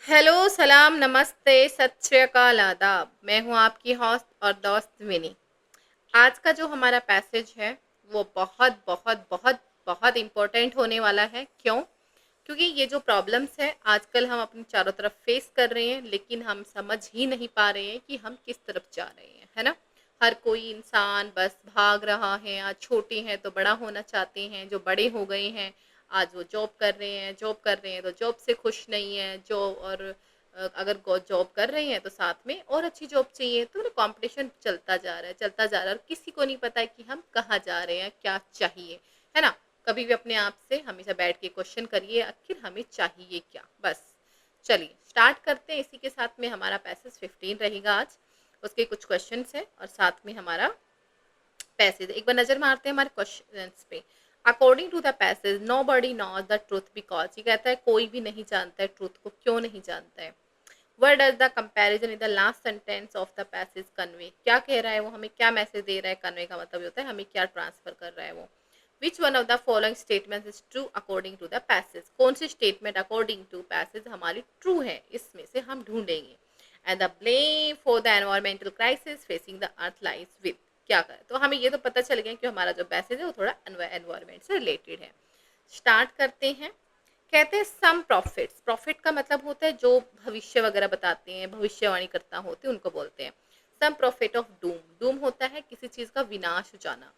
Hello, सलाम, नमस्ते, सत श्री अकाल, आदाब। मैं हूँ आपकी होस्ट और दोस्त विनी। आज का जो हमारा पैसेज है वो बहुत बहुत बहुत बहुत इम्पोर्टेंट होने वाला है। क्यों? क्योंकि ये जो प्रॉब्लम्स है आजकल हम अपनी चारों तरफ फेस कर रहे हैं, लेकिन हम समझ ही नहीं पा रहे हैं कि हम किस तरफ जा रहे हैं, है ना? हर कोई इंसान बस भाग रहा है। आज छोटे हैं तो बड़ा होना चाहते हैं, जो बड़े हो गए हैं आज वो जॉब कर रहे हैं, जॉब कर रहे हैं तो जॉब से खुश नहीं है। जॉब और अगर जॉब कर रहे हैं तो साथ में और अच्छी जॉब चाहिए, तो कंपटीशन चलता जा रहा है, चलता जा रहा है, और किसी को नहीं पता है कि हम कहाँ जा रहे हैं, क्या चाहिए, है ना? कभी भी अपने आप से हमेशा बैठ के क्वेश्चन करिए, आखिर हमें चाहिए क्या? बस चलिए स्टार्ट करते हैं। इसी के साथ में हमारा पैसेज 15 रहेगा आज। उसके कुछ क्वेश्चंस हैं और साथ में हमारा पैसेज एक बार नजर मारते हैं हमारे क्वेश्चंस पे। According to the passage nobody knows the truth because, ये कहता है कोई भी नहीं जानता है ट्रूथ को। क्यों नहीं जानता है? What does the comparison in the last sentence of the passage convey? क्या कह रहा है वो, हमें क्या मैसेज दे रहा है? कन्वे का मतलब होता है हमें क्या ट्रांसफर कर रहा है वो। Which one of the following statements is true according to the passage? कौन सी स्टेटमेंट according to passage हमारी ट्रू है, इसमें से हम ढूंढेंगे। And the blame for the environmental crisis facing the earth lies with, क्या करें? तो हमें ये तो पता चल गया कि हमारा जो पैसेज है वो थोड़ा एनवायरमेंट से रिलेटेड है। स्टार्ट करते हैं। कहते हैं सम प्रॉफिट्स, प्रॉफिट का मतलब होता है जो भविष्य वगैरह बताते हैं, भविष्यवाणी करता होते हैं, उनको बोलते हैं। Some prophet of doom, doom होता है किसी चीज का विनाश हो जाना।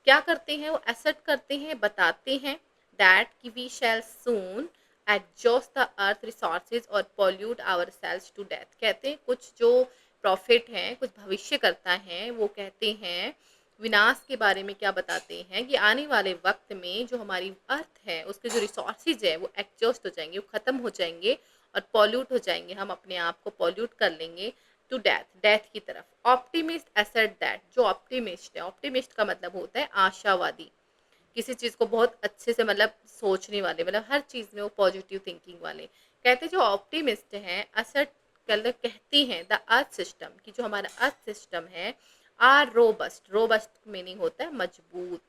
क्या करते हैं वो? एसेट करते हैं, बताते हैं दैट कि we shall soon exhaust the earth resources और pollute our cells to death. कहते हैं कुछ जो प्रॉफिट हैं, कुछ भविष्य करता है, वो कहते हैं विनाश के बारे में क्या बताते हैं कि आने वाले वक्त में जो हमारी अर्थ है उसके जो रिसोर्सेज है वो एग्जॉस्ट हो जाएंगे, वो खत्म हो जाएंगे और पॉल्यूट हो जाएंगे। हम अपने आप को पॉल्यूट कर लेंगे टू डेथ, डेथ की तरफ। ऑप्टिमिस्ट एसेट दैट, जो ऑप्टिमिस्ट है, ऑप्टिमिस्ट का मतलब होता है आशावादी, किसी चीज को बहुत अच्छे से मतलब सोचने वाले, मतलब हर चीज में वो पॉजिटिव थिंकिंग वाले। कहते हैं जो ऑप्टिमिस्ट हैं असट, कहती हैं द अर्थ सिस्टम, कि जो हमारा अर्थ सिस्टम है आर रोबस्ट, रोबस्ट मीनिंग होता है मजबूत,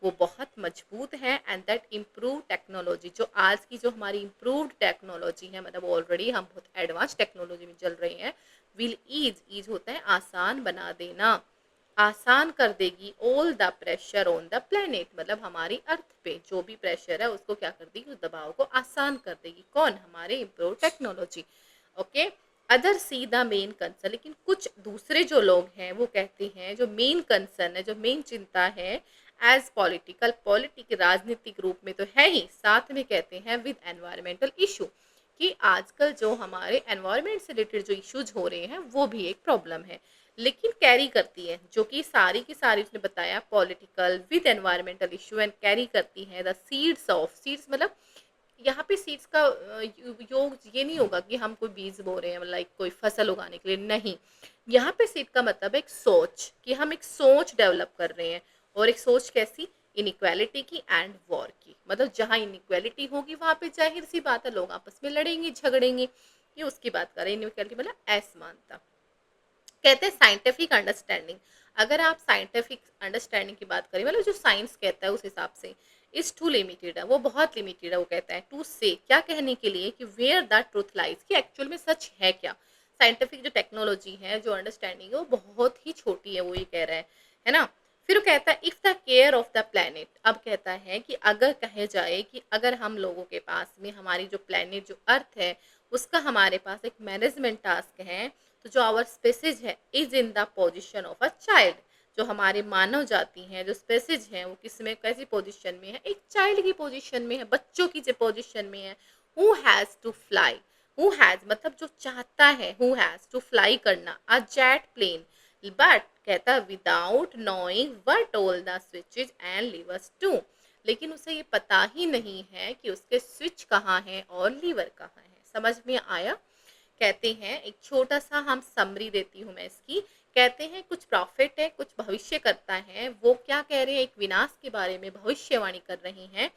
वो बहुत मजबूत है। एंड दैट इम्प्रूव टेक्नोलॉजी, जो आज की जो हमारी इम्प्रूव्ड टेक्नोलॉजी है, मतलब ऑलरेडी हम बहुत एडवांस टेक्नोलॉजी में चल रहे हैं। विल ईज, ईज होता है आसान बना देना, आसान कर देगी all the pressure on the planet, मतलब हमारी अर्थ पे जो भी प्रेशर है उसको क्या कर देगी, उस दबाव को आसान कर देगी। कौन? हमारे improve technology. Okay. Other see the main concern, लेकिन कुछ दूसरे जो लोग हैं वो कहते हैं जो मेन कंसर्न है, जो मेन चिंता है एज पॉलिटिकल, पॉलिटिक राजनीतिक रूप में तो है ही, साथ में कहते हैं विद एनवायरमेंटल इशू, कि आजकल जो हमारे एनवायरमेंट से रिलेटेड जो इश्यूज हो रहे हैं वो भी एक प्रॉब्लम है, लेकिन कैरी करती है, जो कि सारी की सारी उसने बताया political with environmental issue, and carry करती है द सीड्स ऑफ, सीड्स मतलब यहाँ पे सीड्स का योग ये नहीं होगा कि हम कोई बीज बो रहे हैं, लाइक कोई फसल उगाने के लिए, नहीं। यहाँ पे सीड का मतलब है एक सोच, कि हम एक सोच डेवलप कर रहे हैं। और एक सोच कैसी? इनइक्वालिटी की एंड वॉर की, मतलब जहाँ इनइक्वालिटी होगी वहां पे जाहिर सी बात है लोग आपस में लड़ेंगे झगड़ेंगे। ये उसकी बात कर रहे हैं, इनइक्वालिटी मतलब असमानता। कहते हैं साइंटिफिक अंडरस्टैंडिंग, अगर आप साइंटिफिक अंडरस्टैंडिंग की बात करें, मतलब जो साइंस कहता है उस हिसाब से इज टू लिमिटेड है, वो बहुत लिमिटेड है। वो कहता है टू से, क्या कहने के लिए, कि वेयर द ट्रूथ लाइज, कि एक्चुअल में सच है क्या। साइंटिफिक जो टेक्नोलॉजी है, जो अंडरस्टैंडिंग है, वो बहुत ही छोटी है, वो ये कह रहा है ना? फिर वो कहता है if the care of the planet, अब कहता है कि अगर कहे जाए कि अगर हम लोगों के पास में हमारी जो प्लेनेट जो अर्थ है उसका हमारे पास एक मैनेजमेंट टास्क है, तो जो आवर स्पेसिज है is in the position of a child, जो हमारे मानव जाति हैं, जो स्पेसिज हैं, वो किस में, कैसी पोजीशन में है? एक चाइल्ड की पोजीशन में है, बच्चों की पोजीशन में है। Who has to fly, who has मतलब जो चाहता है, हु हैज टू फ्लाई करना अ जेट प्लेन, बट कहता है without knowing what all the switches and levers to, लेकिन उसे ये पता ही नहीं है कि उसके स्विच कहाँ है और लीवर कहाँ है। समझ में आया? कहते हैं एक छोटा सा हम समरी देती हूँ मैं इसकी। कहते हैं कुछ प्रॉफिट है, कुछ भविष्य करता है, वो क्या कह रहे हैं, एक विनाश के बारे में भविष्यवाणी कर रहे हैं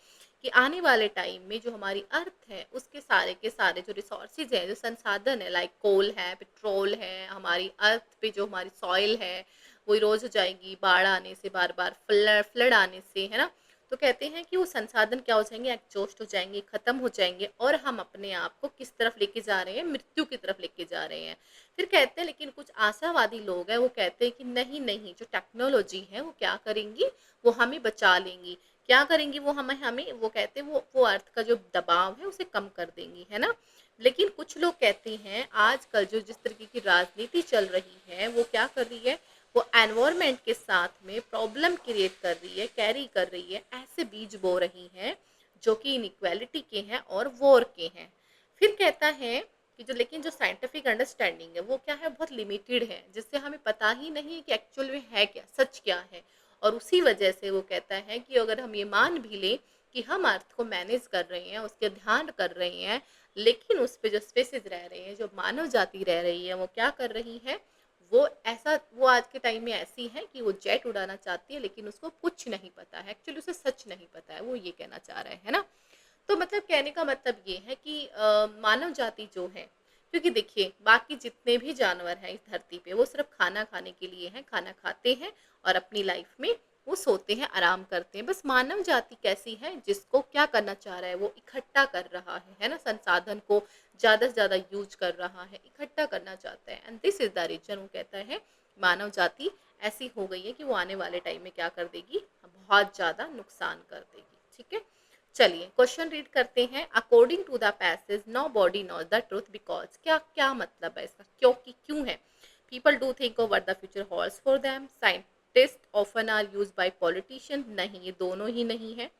कि आने वाले टाइम में जो हमारी अर्थ है उसके सारे के सारे जो रिसोर्सेज है, जो संसाधन है, लाइक कोल है, पेट्रोल है, हमारी अर्थ पे जो हमारी सॉइल है वो रोज हो जाएगी बाढ़ आने से, बार बार फ्लड फ्लड आने से, है ना? तो कहते हैं कि वो संसाधन क्या हो जाएंगे, एग्जॉस्ट हो जाएंगे, खत्म हो जाएंगे, और हम अपने आप को किस तरफ लेके जा रहे हैं, मृत्यु की तरफ लेके जा रहे हैं। फिर कहते हैं लेकिन कुछ आशावादी लोग हैं, वो कहते हैं कि नहीं नहीं, जो टेक्नोलॉजी है वो क्या करेंगी, वो हमें बचा लेंगी। क्या करेंगी वो, हमें हमें वो कहते हैं वो अर्थ का जो दबाव है उसे कम कर देंगी, है ना। लेकिन कुछ लोग कहते हैं आजकल जो जिस तरीके की राजनीति चल रही है वो क्या कर रही है, वो एनवायरनमेंट के साथ में प्रॉब्लम क्रिएट कर रही है, कैरी कर रही है, ऐसे बीज बो रही है जो कि इनइक्वालिटी के हैं और वॉर के हैं। फिर कहता है कि जो लेकिन जो साइंटिफिक अंडरस्टैंडिंग है वो क्या है, बहुत लिमिटेड है, जिससे हमें पता ही नहीं है कि एक्चुअल में है क्या, सच क्या है। और उसी वजह से वो कहता है कि अगर हम ये मान भी लें कि हम अर्थ को मैनेज कर रहे हैं, उसके ध्यान कर रहे हैं, लेकिन उस पे जो स्पेसिस रह रहे हैं, जो मानव जाति रह रही है, वो क्या कर रही है, वो आज के टाइम में ऐसी है कि वो जेट उड़ाना चाहती है लेकिन उसको कुछ नहीं पता है, एक्चुअली उसे सच नहीं पता है, वो ये कहना चाह रहा है ना। तो मतलब कहने का मतलब ये है कि मानव जाति जो है, क्योंकि देखिए बाकी जितने भी जानवर हैं इस धरती पे वो सिर्फ खाना खाने के लिए हैं, खाना खाते हैं और अपनी लाइफ में वो सोते हैं, आराम करते हैं। बस मानव जाति कैसी है, जिसको क्या करना चाह रहा है, वो इकट्ठा कर रहा है ना, संसाधन को ज़्यादा से ज़्यादा यूज कर रहा है, इकट्ठा करना चाहता है। And this is the reason, वो कहता है मानव जाति ऐसी हो गई है कि वो आने वाले टाइम में क्या कर देगी, बहुत ज़्यादा नुकसान कर देगी। ठीक है, चलिए क्वेश्चन रीड करते हैं। According to the passage nobody knows the truth because, क्या क्या मतलब है इसका, क्योंकि क्यों है। People do think of what the future holds for them. Scientist often are use by politician, नहीं ये दोनों ही नहीं है।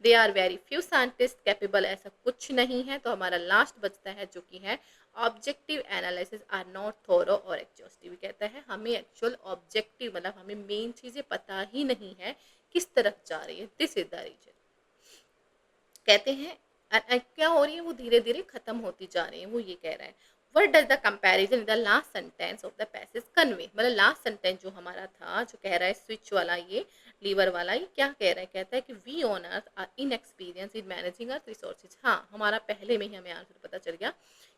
They are very few scientist capable, ऐसा कुछ नहीं है। तो हमारा लास्ट बचता है जो कि है ऑब्जेक्टिव एनालिसिस आर नॉट थोरो और एग्जॉस्टिव। कहता है हमें एक्चुअल ऑब्जेक्टिव मतलब हमें मेन चीजें पता ही नहीं है किस तरफ जा रही है। This is the reason. कहते हैं क्या हो रही है, वो धीरे धीरे खत्म होती जा रही है, वो ये कह रहा है। What does the comparison in the last sentence of the passage convey, मतलब लास्ट सेंटेंस जो हमारा था, जो कह रहा है स्विच वाला, ये लीवर वाला, ये क्या कह रहा है, कहता है कि we on earth are in experience in managing earth resources. हाँ, हमारा पहले में ही हमें आंसर पता चल गया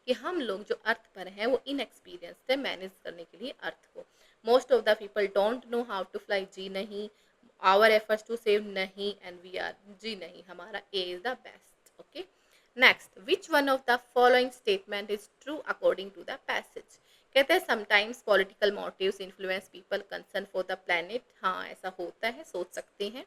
कि हम लोग जो अर्थ पर हैं वो इन एक्सपीरियंस है मैनेज करने के लिए अर्थ को। Most of the people don't know how to fly, जी नहीं। आवर एफर्ट्स टू सेव, नहीं। एंड वी आर, जी नहीं, हमारा A is the best. Okay, next, which one of the following statement is true according to the passage. कहते हैं sometimes political motives influence people concern for the planet. हाँ, ऐसा होता है, सोच सकते हैं।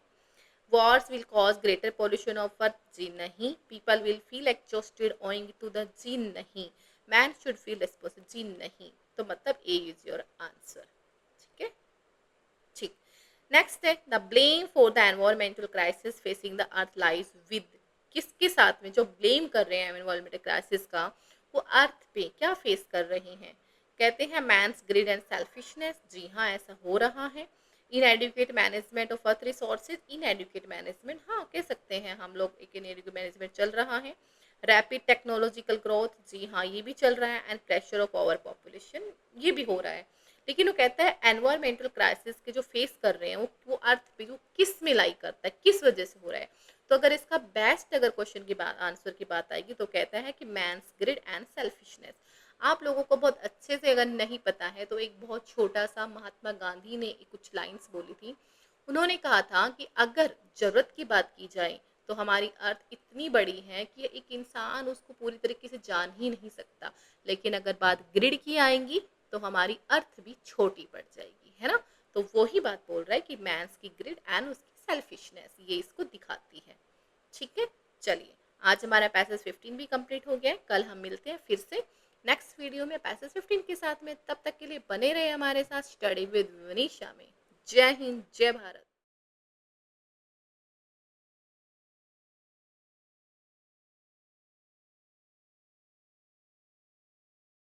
Wars will cause greater pollution of earth, जी नहीं। People will feel exhausted owing to the, जी नहीं। मैन शुड फील रिस्पॉन्सिबल, जी नहीं। तो मतलब ए इज योर आंसर। ठीक है, ठीक। नेक्स्ट है the blame for the environmental crisis facing the earth lies with, किसके साथ में जो ब्लेम कर रहे हैं एनवायरमेंटल क्राइसिस का, वो अर्थ पे क्या फेस कर रहे हैं। कहते हैं मैंस ग्रिड एंड सेल्फिशनेस, जी हाँ ऐसा हो रहा है। Inadequate management of earth resources, inadequate management, हाँ कह सकते हैं हम लोग, एक इनएडुकेट मैनेजमेंट चल रहा है। रैपिड टेक्नोलॉजिकल ग्रोथ, जी हाँ ये भी चल रहा है। And pressure of over population, ये भी हो रहा है। लेकिन वो कहता है एनवायरमेंटल क्राइसिस के जो फेस कर रहे हैं वो अर्थ पे वो किस में लाई करता है, किस वजह से हो रहा है। तो अगर इसका बेस्ट अगर क्वेश्चन की बात, आंसर की बात आएगी तो कहता है कि मैंस ग्रिड एंड सेल्फिशनेस। आप लोगों को बहुत अच्छे से अगर नहीं पता है तो एक बहुत छोटा सा महात्मा गांधी ने कुछ लाइंस बोली थी। उन्होंने कहा था कि अगर जरूरत की बात की जाए तो हमारी अर्थ इतनी बड़ी है कि एक इंसान उसको पूरी तरीके से जान ही नहीं सकता, लेकिन अगर बात ग्रिड की आएंगी तो हमारी अर्थ भी छोटी पड़ जाएगी, है ना। तो वो ही बात बोल रहा है कि मैंस की ग्रिड एंड उसकी सेल्फिशनेस ये इसको दिखाती है। ठीक है, चलिए आज हमारा पैसेज 15 भी कंप्लीट हो गया है। कल हम मिलते हैं फिर से नेक्स्ट वीडियो में पैसेज 15 के साथ में। तब तक के लिए बने रहे हमारे साथ स्टडी विद विनीशा में। जय हिंद, जय भारत।